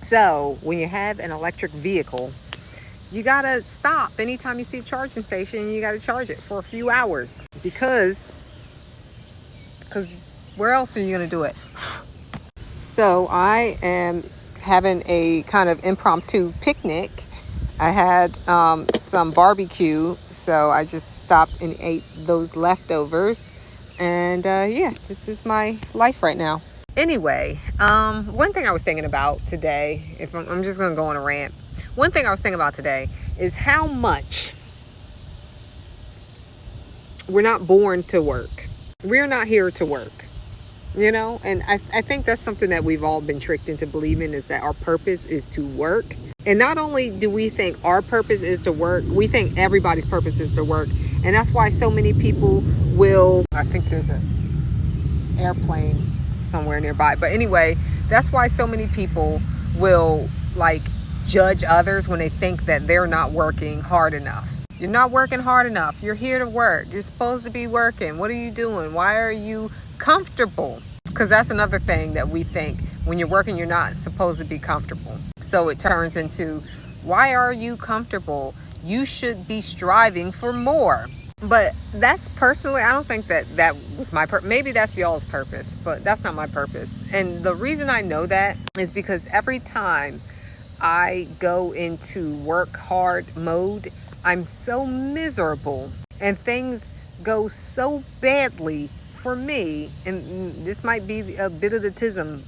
So when you have an electric vehicle, you gotta stop anytime you see a charging station. You gotta charge it for a few hours because where else are you gonna do it? So I am having a kind of impromptu picnic. I had some barbecue, so I just stopped and ate those leftovers. And yeah, this is my life right now. Anyway, one thing I was thinking about today, if I'm just going to go on a rant. One thing I was thinking about today is how much we're not born to work. We're not here to work. And I think that's something that we've all been tricked into believing, is that our purpose is to work. And not only do we think our purpose is to work, we think everybody's purpose is to work. And that's why so many people will, I think there's an airplane somewhere nearby. But anyway, that's why so many people will like judge others when they think that they're not working hard enough. You're not working hard enough. You're here to work. You're supposed to be working. What are you doing? Why are you comfortable? Because that's another thing that we think. When you're working, you're not supposed to be comfortable. So it turns into, why are you comfortable? You should be striving for more. But that's personally, I don't think that was my purpose. Maybe that's y'all's purpose, but that's not my purpose. And the reason I know that is because every time I go into work hard mode, I'm so miserable and things go so badly for me. And this might be a bit of the tism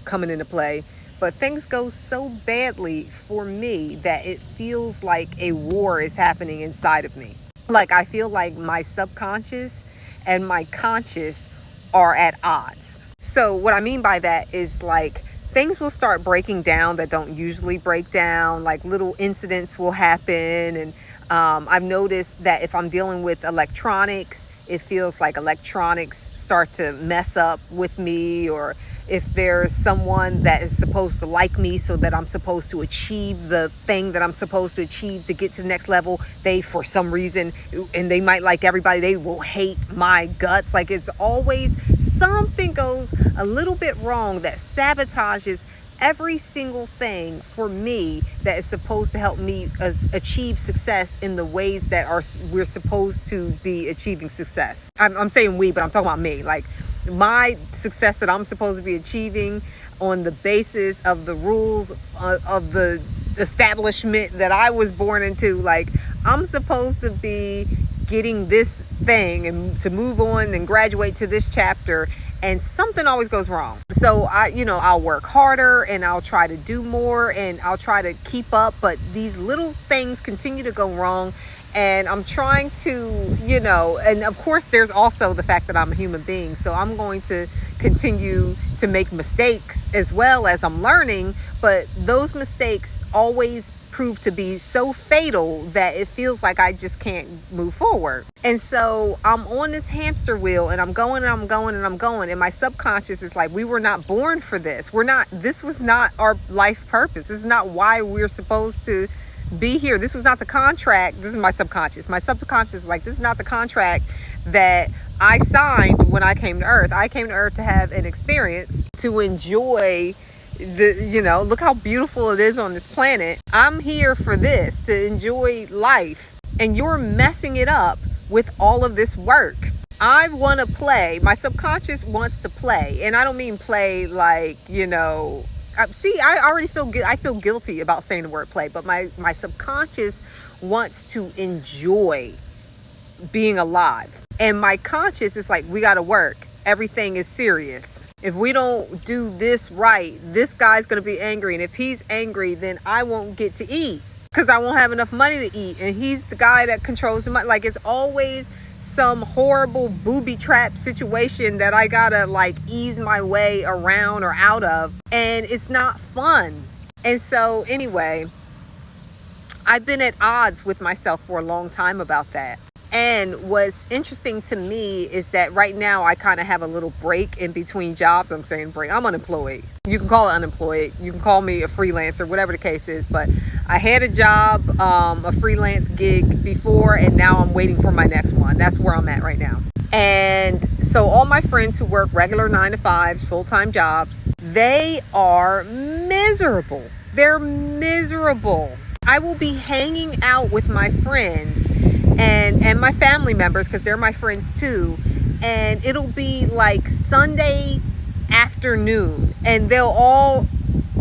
coming into play, but things go so badly for me that it feels like a war is happening inside of me. Like I feel like my subconscious and my conscious are at odds. So what I mean by that is like things will start breaking down that don't usually break down. Like little incidents will happen. And I've noticed that if I'm dealing with electronics, it feels like electronics start to mess up with me. Or if there's someone that is supposed to like me so that I'm supposed to achieve the thing that I'm supposed to achieve to get to the next level, they, for some reason, and they might like everybody, they will hate my guts. Like it's always something goes a little bit wrong that sabotages every single thing for me that is supposed to help me achieve success in the ways that we're supposed to be achieving success. I'm saying we, but I'm talking about me. Like my success that I'm supposed to be achieving on the basis of the rules of the establishment that I was born into. Like I'm supposed to be getting this thing and to move on and graduate to this chapter, and something always goes wrong. So I'll work harder and I'll try to do more and I'll try to keep up, but these little things continue to go wrong. And I'm trying to, and of course there's also the fact that I'm a human being. So I'm going to continue to make mistakes as well as I'm learning. But those mistakes always prove to be so fatal that it feels like I just can't move forward. And so I'm on this hamster wheel and I'm going and I'm going and I'm going. And my subconscious is like, we were not born for this. This was not our life purpose. This is not why we're supposed to be here. This was not the contract. This is my subconscious. My subconscious is like, this is not the contract that I signed when I came to Earth. I came to Earth to have an experience, to enjoy look how beautiful it is on this planet. I'm here for this, to enjoy life. And you're messing it up with all of this work. I want to play. My subconscious wants to play. And I don't mean play like, I already feel guilty about saying the word play, but my subconscious wants to enjoy being alive. And my conscious is like, we got to work. Everything is serious. If we don't do this right, this guy's going to be angry. And if he's angry, then I won't get to eat because I won't have enough money to eat. And he's the guy that controls the money. Like it's always some horrible booby trap situation that I gotta like ease my way around or out of. And it's not fun. And so anyway, I've been at odds with myself for a long time about that. And what's interesting to me is that right now I kind of have a little break in between jobs. I'm saying break. I'm unemployed. You can call it unemployed. You can call me a freelancer, whatever the case is. But I had a job, a freelance gig before, and now I'm waiting for my next one. That's where I'm at right now. And so all my friends who work regular 9-to-5s, full-time jobs, they are miserable. miserable. They're miserable. I will be hanging out with my friends and my family members, because they're my friends too, and it'll be like Sunday afternoon, and they'll all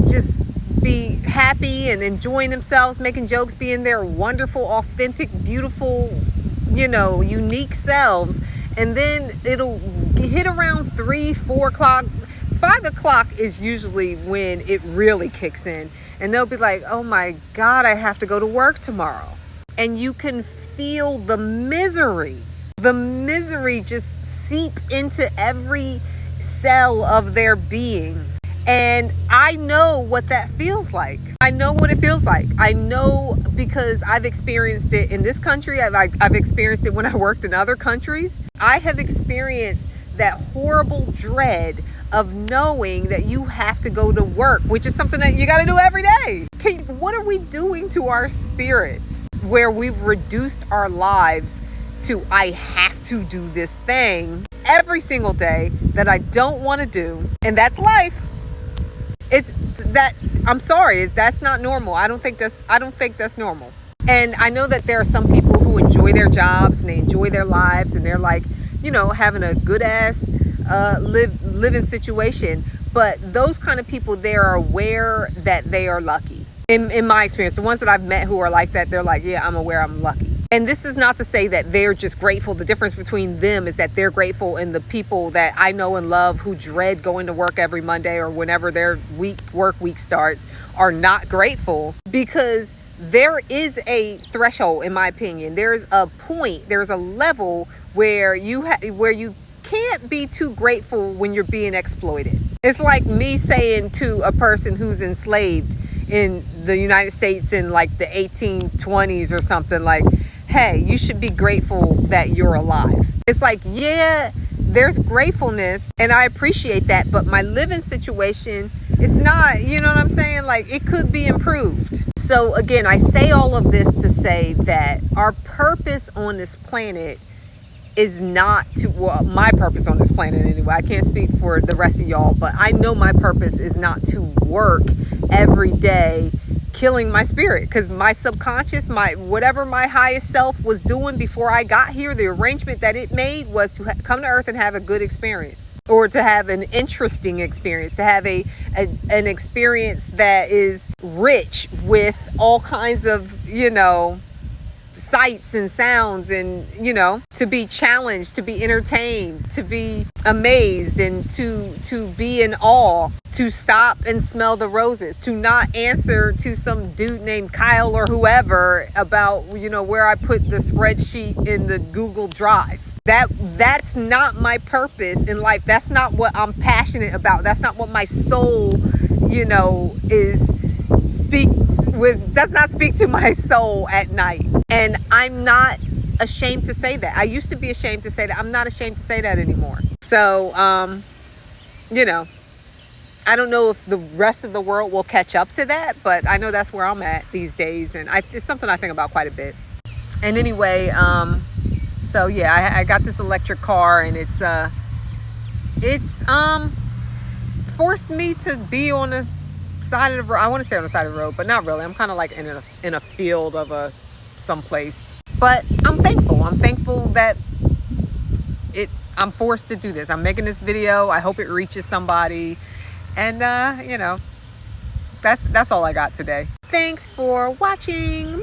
just be happy and enjoying themselves, making jokes, being their wonderful, authentic, beautiful, unique selves. And then it'll hit around 3, 4 o'clock. 5 o'clock is usually when it really kicks in. And they'll be like, oh my God, I have to go to work tomorrow. And you can feel the misery just seep into every cell of their being. And I know what that feels like. I know what it feels like. I know, because I've experienced it in this country. I've experienced it when I worked in other countries. I have experienced that horrible dread of knowing that you have to go to work, which is something that you got to do every day. What are we doing to our spirits where we've reduced our lives to, I have to do this thing every single day that I don't want to do, and that's life. It's that, I'm sorry, that's not normal. I don't think that's normal. And I know that there are some people who enjoy their jobs and they enjoy their lives, and they're like, having a good ass living situation. But those kind of people, they are aware that they are lucky. In my experience, the ones that I've met who are like that, they're like, yeah, I'm aware I'm lucky. And this is not to say that they're just grateful. The difference between them is that they're grateful, and the people that I know and love who dread going to work every Monday or whenever their work week starts are not grateful, because there is a threshold, in my opinion. There's a point, there's a level where you can't be too grateful when you're being exploited. It's like me saying to a person who's enslaved in the United States in like the 1820s or something, like, hey, you should be grateful that you're alive. It's like, yeah, there's gratefulness and I appreciate that, but my living situation is not, you know what I'm saying? Like, it could be improved. So again, I say all of this to say that our purpose on this planet is not to, well, my purpose on this planet anyway, I can't speak for the rest of y'all, but I know my purpose is not to work every day killing my spirit, because my subconscious, whatever my highest self was doing before I got here, the arrangement that it made was to come to earth and have a good experience, or to have an interesting experience, to have an experience that is rich with all kinds of, sights and sounds, and to be challenged, to be entertained, to be amazed, and to be in awe, to stop and smell the roses, to not answer to some dude named Kyle or whoever about where I put the spreadsheet in the Google Drive. That's not my purpose in life. That's not what I'm passionate about. That's not what my soul does not speak to my soul at night. And I'm not ashamed to say that. I used to be ashamed to say that. I'm not ashamed to say that anymore. So, I don't know if the rest of the world will catch up to that, but I know that's where I'm at these days. And it's something I think about quite a bit. And anyway, so yeah, I got this electric car, and it's forced me to be on the side of the road. I want to say on the side of the road, but not really. I'm kind of like in a field of someplace. But I'm thankful that I'm forced to do this. I'm making this video. I hope it reaches somebody. And that's all I got today. Thanks for watching.